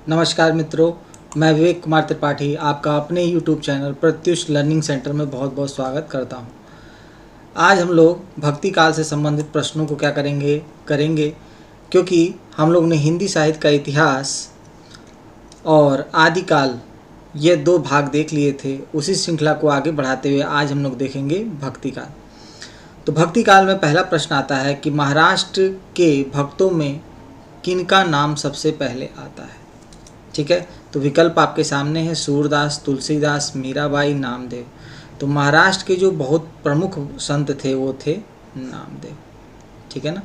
नमस्कार मित्रों, मैं विवेक कुमार त्रिपाठी आपका अपने YouTube channel Pratyush learning centre में बहुत बहुत स्वागत करता हूं। आज हम लोग भक्ति काल से संबंधित प्रश्नों को क्या करेंगे क्योंकि हम लोग ने हिंदी साहित्य का इतिहास और आदिकाल ये दो भाग देख लिए थे। उसी श्रृंखला को आगे बढ़ाते हुए आज हम लोग देखेंगे भक्ति काल। तो भक्ति काल में पहला प्रश्न आता है कि महाराष्ट्र के भक्तों में किनका नाम सबसे पहले आता है। ठीक है, तो विकल्प आपके सामने है, सूरदास, तुलसीदास, मीराबाई, नामदेव। तो महाराष्ट्र के जो बहुत प्रमुख संत थे वो थे नामदेव। ठीक है ना,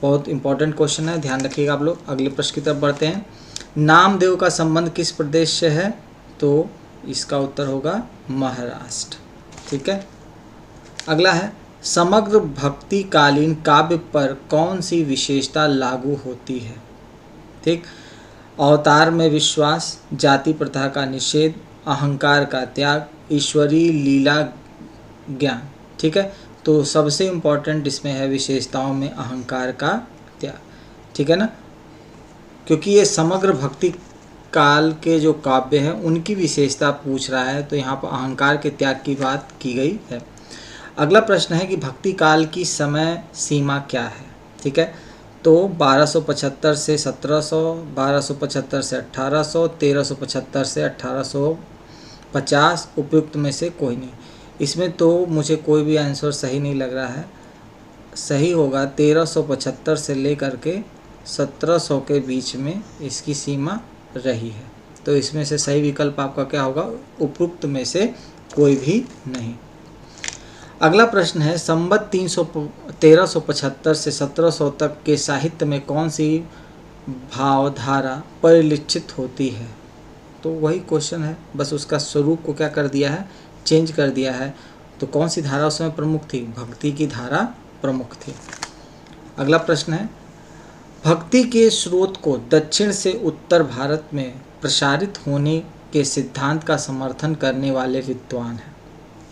बहुत इंपॉर्टेंट क्वेश्चन है, ध्यान रखिएगा आप लोग। अगले प्रश्न की तरफ बढ़ते हैं। नामदेव का संबंध किस प्रदेश से है? तो इसका उत्तर होगा महाराष्ट्र। ठीक है, अगला है, समग्र भक्तिकालीन काव्य पर कौन सी विशेषता लागू होती है? ठीक, अवतार में विश्वास, जाति प्रथा का निषेध, अहंकार का त्याग, ईश्वरीय लीला ज्ञान। ठीक है, तो सबसे इम्पोर्टेंट इसमें है विशेषताओं में अहंकार का त्याग। ठीक है ना, क्योंकि ये समग्र भक्ति काल के जो काव्य हैं उनकी विशेषता पूछ रहा है, तो यहाँ पर अहंकार के त्याग की बात की गई है। अगला प्रश्न है कि भक्ति काल की समय सीमा क्या है? ठीक है, तो 1275 से 1700, 1275 से 1800, 1375 से 1850, उपयुक्त में से कोई नहीं। इसमें तो मुझे कोई भी आंसर सही नहीं लग रहा है। सही होगा 1375 से लेकर के 1700 के बीच में इसकी सीमा रही है। तो इसमें से सही विकल्प आपका क्या होगा? उपयुक्त में से कोई भी नहीं। अगला प्रश्न है, संवत 1375 से 1700 तक के साहित्य में कौन सी भावधारा परिलक्षित होती है? तो वही क्वेश्चन है, बस उसका स्वरूप को क्या कर दिया है? चेंज कर दिया है। तो कौन सी धारा उसमें प्रमुख थी? भक्ति की धारा प्रमुख थी। अगला प्रश्न है, भक्ति के स्रोत को दक्षिण से उत्तर भारत में प्रसारित होने के सिद्धांत का समर्थन करने वाले विद्वान हैं।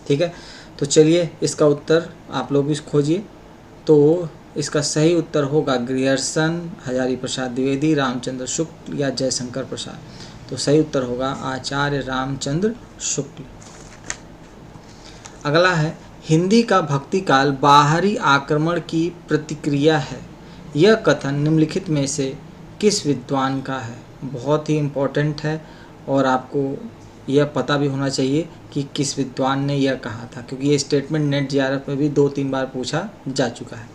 ठीक है, तो चलिए इसका उत्तर आप लोग भी खोजिए। तो इसका सही उत्तर होगा ग्रियर्सन, हजारी प्रसाद द्विवेदी, रामचंद्र शुक्ल या जयशंकर प्रसाद। तो सही उत्तर होगा आचार्य रामचंद्र शुक्ल। अगला है, हिंदी का भक्ति काल बाहरी आक्रमण की प्रतिक्रिया है। यह कथन निम्नलिखित में से किस विद्वान का है? बहुत ही इम्पोर्टेंट है और आपको यह पता भी होना चाहिए कि किस विद्वान ने यह कहा था, क्योंकि ये स्टेटमेंट नेट जीआरएफ में भी 2-3 बार पूछा जा चुका है।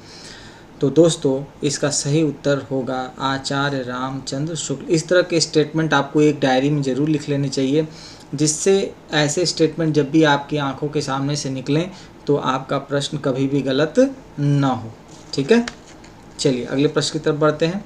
तो दोस्तों इसका सही उत्तर होगा आचार्य रामचंद्र शुक्ल। इस तरह के स्टेटमेंट आपको एक डायरी में ज़रूर लिख लेने चाहिए, जिससे ऐसे स्टेटमेंट जब भी आपकी आंखों के सामने से निकलें तो आपका प्रश्न कभी भी गलत ना हो। ठीक है, चलिए अगले प्रश्न की तरफ बढ़ते हैं।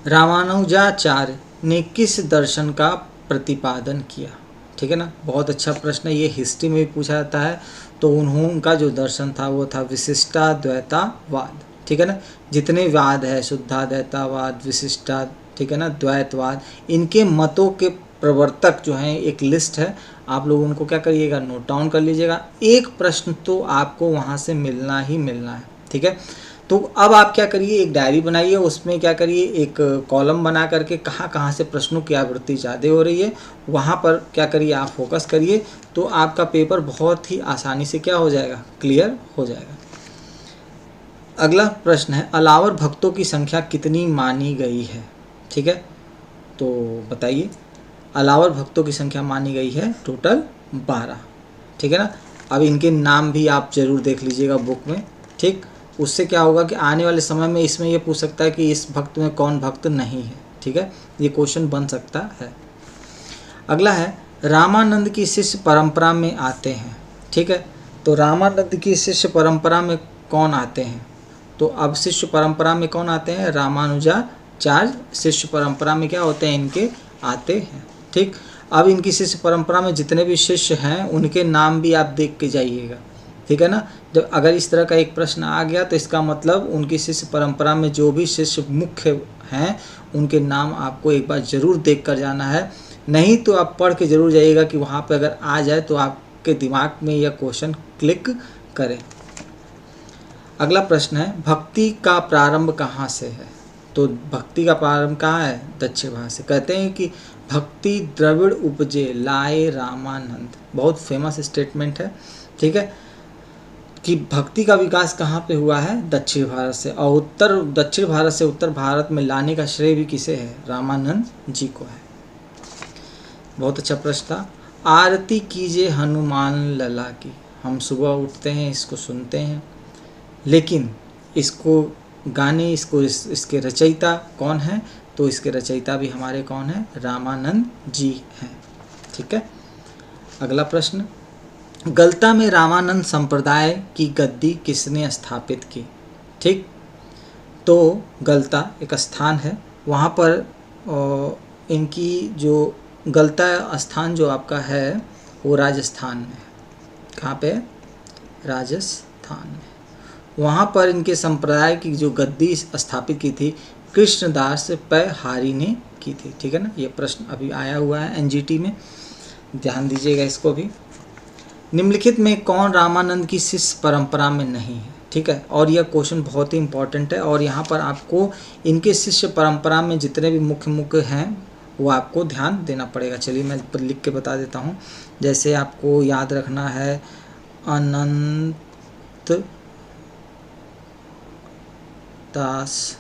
रामानुजाचार्य ने किस दर्शन का प्रतिपादन किया? ठीक है ना, बहुत अच्छा प्रश्न है, ये हिस्ट्री में भी पूछा जाता है। तो उनका जो दर्शन था वो था विशिष्टाद्वैतावाद। ठीक है ना, जितने वाद है, शुद्धाद्वैतावाद, विशिष्टा, ठीक है ना, द्वैतवाद, इनके मतों के प्रवर्तक जो हैं एक लिस्ट है, आप लोग उनको क्या करिएगा? नोट डाउन कर लीजिएगा। एक प्रश्न तो आपको वहाँ से मिलना ही मिलना है। ठीक है, तो अब आप क्या करिए, एक डायरी बनाइए, उसमें क्या करिए, एक कॉलम बना करके कहाँ कहाँ से प्रश्नों की आवृत्ति ज़्यादा हो रही है वहाँ पर क्या करिए, आप फोकस करिए। तो आपका पेपर बहुत ही आसानी से क्या हो जाएगा? क्लियर हो जाएगा। अगला प्रश्न है, अलावर भक्तों की संख्या कितनी मानी गई है? ठीक है, तो बताइए। अलावर भक्तों की संख्या मानी गई है टोटल 12। ठीक है ना, अब इनके नाम भी आप ज़रूर देख लीजिएगा बुक में। ठीक, उससे क्या होगा कि आने वाले समय में इसमें ये पूछ सकता है कि इस भक्त में कौन भक्त नहीं है। ठीक है, ये क्वेश्चन बन सकता है। अगला है, रामानंद की शिष्य परंपरा में आते हैं। ठीक है, तो रामानंद की शिष्य परंपरा में कौन आते हैं? तो अब शिष्य परंपरा में कौन आते हैं? रामानुजाचार्य शिष्य परंपरा में क्या होते हैं? इनके आते हैं। ठीक, अब इनकी शिष्य परंपरा में जितने भी शिष्य हैं उनके नाम भी आप देख के जाइएगा। ठीक है ना, जब अगर इस तरह का एक प्रश्न आ गया तो इसका मतलब उनकी शिष्य परंपरा में जो भी शिष्य मुख्य हैं उनके नाम आपको एक बार ज़रूर देख कर जाना है। नहीं तो आप पढ़ के ज़रूर जाइएगा कि वहाँ पे अगर आ जाए तो आपके दिमाग में यह क्वेश्चन क्लिक करे। अगला प्रश्न है, भक्ति का प्रारंभ कहाँ से है? तो भक्ति का प्रारंभ कहाँ है? दक्षिण भारत से। कहते हैं कि भक्ति द्रविड़ उपजे लाए रामानंद, बहुत फेमस स्टेटमेंट है, ठीक है, कि भक्ति का विकास कहाँ पे हुआ है? दक्षिण भारत से, और दक्षिण भारत से उत्तर भारत में लाने का श्रेय भी किसे है? रामानंद जी को है। बहुत अच्छा प्रश्न था। आरती कीजिए हनुमान लला की, हम सुबह उठते हैं, इसको सुनते हैं, लेकिन इसको गाने इसके रचयिता कौन है? तो इसके रचयिता भी हमारे कौन है? रामानंद जी हैं, ठीक है। अगला प्रश्न, गलता में रामानंद संप्रदाय की गद्दी किसने स्थापित की? ठीक, तो गलता एक स्थान है, वहाँ पर इनकी जो गलता स्थान जो आपका है वो राजस्थान में। कहाँ पे? राजस्थान में। वहाँ पर इनके संप्रदाय की जो गद्दी स्थापित की थी कृष्णदास पैहारी ने की थी, ठीक है ना। ये प्रश्न अभी आया हुआ है एनजीटी में, ध्यान दीजिएगा इसको भी। निम्नलिखित में कौन रामानंद की शिष्य परंपरा में नहीं है? ठीक है, और यह क्वेश्चन बहुत ही इंपॉर्टेंट है, और यहाँ पर आपको इनके शिष्य परंपरा में जितने भी मुख्य हैं वो आपको ध्यान देना पड़ेगा। चलिए मैं लिख के बता देता हूँ। जैसे आपको याद रखना है अनंत दास,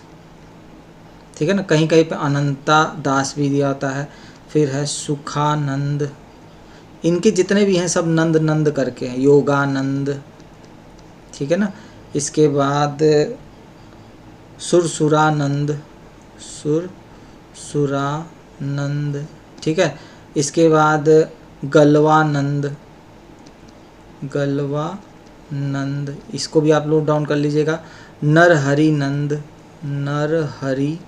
ठीक है ना, कहीं कहीं पे अनंता दास भी दिया होता है। फिर है सुखानंद, इनके जितने भी हैं सब नंद नंद करके हैं, योगानंद, ठीक है ना। इसके बाद सुरसुरानंद, सुरसुरानंद, ठीक है। इसके बाद गलवानंद, गलवानंद, इसको भी आप लोग डाउन कर लीजिएगा। नरहरि नंद, नरहरि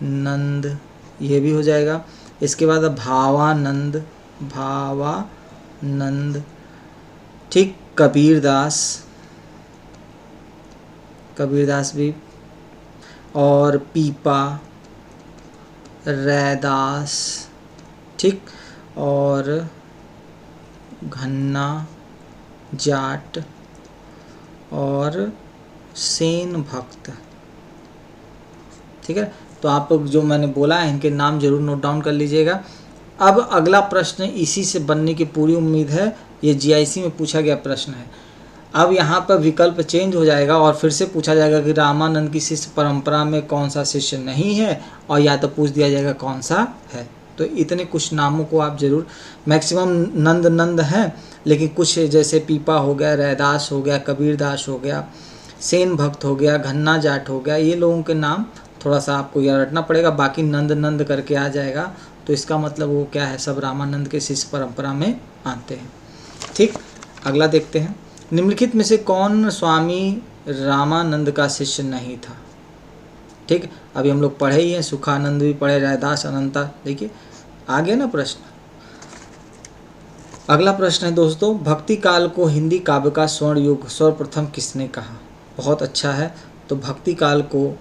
नंद, ये भी हो जाएगा। इसके बाद भावानंद, भावानंद, ठीक। कबीरदास, कबीरदास भी, और पीपा, रैदास, ठीक, और घन्ना, जाट, और सेन भक्त, ठीक है। तो आप जो मैंने बोला है इनके नाम जरूर नोट डाउन कर लीजिएगा। अब अगला प्रश्न इसी से बनने की पूरी उम्मीद है, ये जीआईसी में पूछा गया प्रश्न है। अब यहाँ पर विकल्प चेंज हो जाएगा और फिर से पूछा जाएगा कि रामानंद की शिष्य परंपरा में कौन सा शिष्य नहीं है, और या तो पूछ दिया जाएगा कौन सा है। तो इतने कुछ नामों को आप जरूर, मैक्सिमम नंद नंद हैं, लेकिन कुछ जैसे पीपा हो गया, रैदास हो गया, कबीरदास हो गया, सेन भक्त हो गया, घन्ना जाट हो गया, ये लोगों के नाम थोड़ा सा आपको याद रखना पड़ेगा। बाकी नंद नंद करके आ जाएगा, तो इसका मतलब वो क्या है? सब रामानंद के शिष्य परंपरा में आते हैं, ठीक। अगला देखते हैं, निम्नलिखित में से कौन स्वामी रामानंद का शिष्य नहीं था? ठीक, अभी हम लोग पढ़े ही हैं, सुखानंद भी पढ़े, रैदास, अनंता, देखिए आगे ना प्रश्न। अगला प्रश्न है दोस्तों, भक्ति काल को हिंदी काव्य का स्वर्ण युग सर्वप्रथम किसने कहा? बहुत अच्छा है। तो भक्ति काल को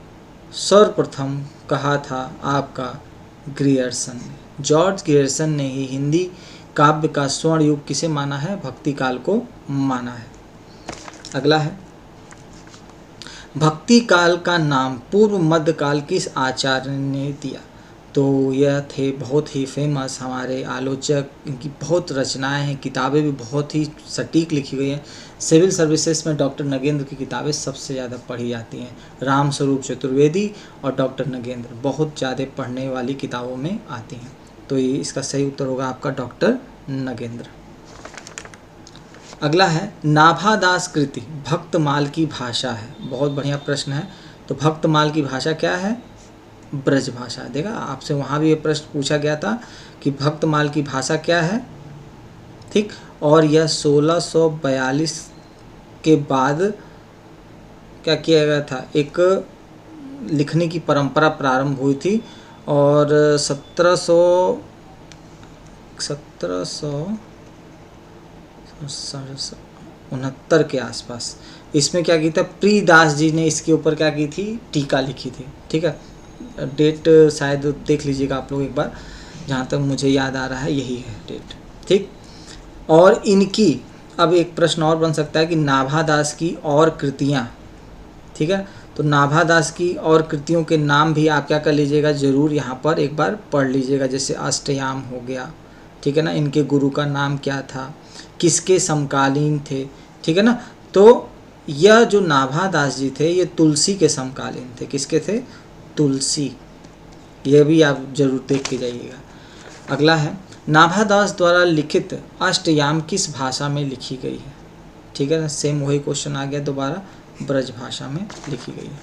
सर्वप्रथम कहा था आपका ग्रियर्सन ने, जॉर्ज ग्रियर्सन ने ही हिंदी काव्य का स्वर्ण युग किसे माना है? भक्ति काल को माना है। अगला है, भक्ति काल का नाम पूर्व मध्य काल किस आचार्य ने दिया? तो यह थे बहुत ही फेमस हमारे आलोचक, इनकी बहुत रचनाएं हैं, किताबें भी बहुत ही सटीक लिखी गई हैं। सिविल सर्विसेज में डॉक्टर नगेंद्र की किताबें सबसे ज़्यादा पढ़ी जाती हैं। राम स्वरूप चतुर्वेदी और डॉक्टर नगेंद्र बहुत ज़्यादा पढ़ने वाली किताबों में आती हैं। तो ये इसका सही उत्तर होगा आपका डॉक्टर नगेंद्र। अगला है, नाभादास कृति भक्तमाल की भाषा है। बहुत बढ़िया प्रश्न है। तो भक्तमाल की भाषा क्या है? ब्रज भाषा। देखा आपसे वहाँ भी ये प्रश्न पूछा गया था कि भक्तमाल की भाषा क्या है, ठीक। और यह 1642 के बाद क्या किया गया था? एक लिखने की परंपरा प्रारंभ हुई थी, और 1769 के आसपास इसमें क्या की था, प्रियदास जी ने इसके ऊपर क्या की थी? टीका लिखी थी, ठीक है। डेट शायद देख लीजिएगा आप लोग एक बार, जहाँ तक मुझे याद आ रहा है यही है डेट, ठीक। और इनकी अब एक प्रश्न और बन सकता है कि नाभादास की और कृतियाँ, ठीक है। तो नाभादास की और कृतियों के नाम भी आप क्या कर लीजिएगा, ज़रूर यहाँ पर एक बार पढ़ लीजिएगा। जैसे अष्टयाम हो गया, ठीक है ना, इनके गुरु का नाम क्या था, किसके समकालीन थे, ठीक है ना। तो यह जो नाभादास जी थे ये तुलसी के समकालीन थे। किसके थे? तुलसी। यह भी आप जरूर देख के जाइएगा। अगला है, नाभादास द्वारा लिखित अष्टयाम किस भाषा में लिखी गई है? ठीक है ना, सेम वही क्वेश्चन आ गया दोबारा, ब्रज भाषा में लिखी गई है।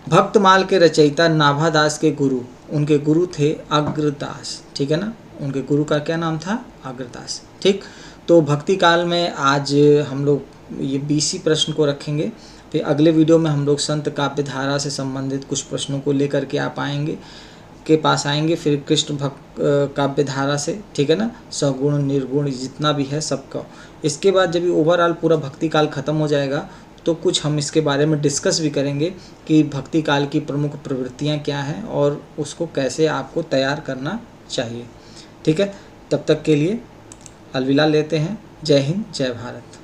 भक्तमाल के रचयिता नाभादास के गुरु, उनके गुरु थे अग्रदास, ठीक है ना, उनके गुरु का क्या नाम था? अग्रदास। ठीक, तो भक्ति काल में आज हम लोग ये 20 प्रश्न को रखेंगे। फिर अगले वीडियो में हम लोग संत काव्य धारा से संबंधित कुछ प्रश्नों को लेकर के आप पास आएंगे। फिर कृष्ण भक्त काव्य धारा से, ठीक है ना, सगुण निर्गुण जितना भी है सबका। इसके बाद जब ये ओवरऑल पूरा भक्ति काल ख़त्म हो जाएगा तो कुछ हम इसके बारे में डिस्कस भी करेंगे कि भक्ति काल की प्रमुख प्रवृत्तियाँ क्या हैं और उसको कैसे आपको तैयार करना चाहिए। ठीक है, तब तक के लिए अलविदा लेते हैं। जय हिंद, जय भारत।